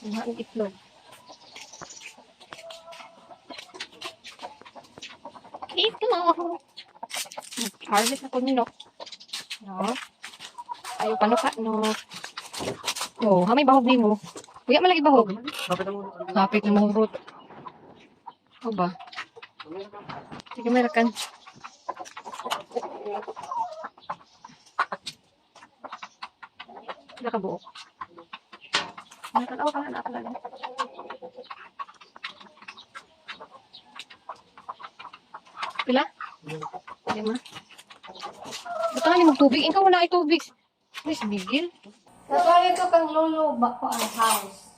Ang itlog. Itlog! Harvest ako nino. No? Ayaw pa no ka, no. Oh, hamay bahog ni mo. Kuya malagi bahog. Kapit na mo root. O ba? Sige, merakan. Nakabuo. Nakalaw ka na nakalala. Pila? Lima. Ba't nga ni tubig? Ikaw wala ay tubig. Please, bigil. Katulad ito kang lolo ba ko ang house.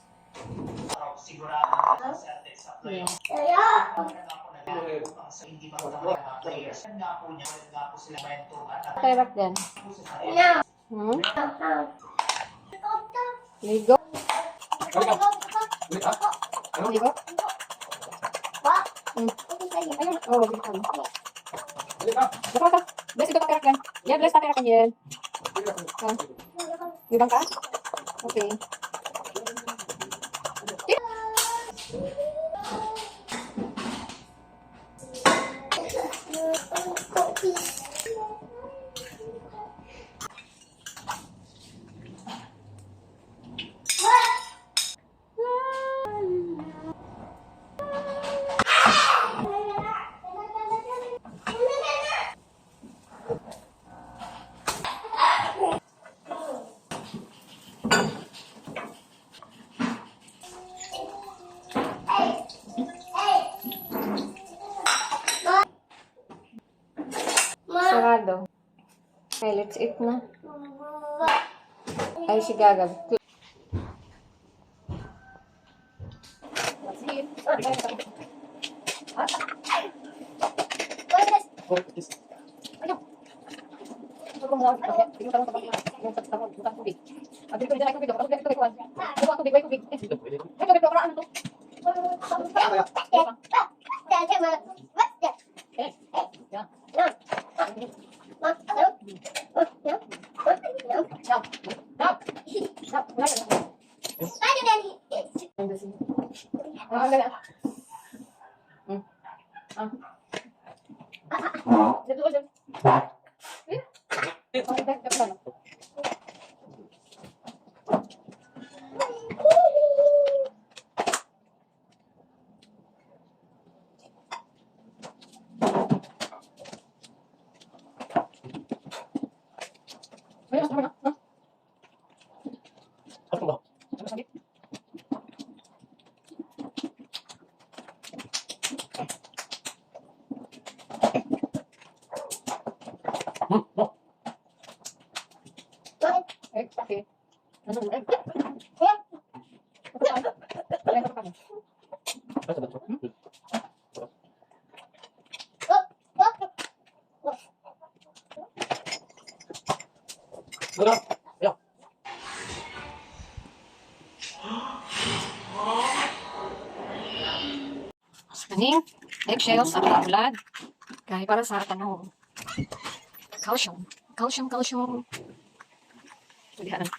Yeah. Tayo din. Hmm? Ligo? Ligo? Hmm. Ayun. Oh, bitan. Buka ka. Bless ito patirakan. Yeah, bless patirakan yan. Libang ka? Okay. Sarado. Okay, let's eat na. Ay, si Gagab. Let's eat. Ayun. Ito mo lang. Tingnan ka lang kapag yung sa tawag, butang tubig. At dito dyan ay tubig. Kapag dito ay kuwan. Ito ang tubig, ay tubig. Ay, tubig, ano to? Okay. Kaning eggshells sa ulad. Kaya para sa tanong. Calcium. Calcium, calcium. Lihat.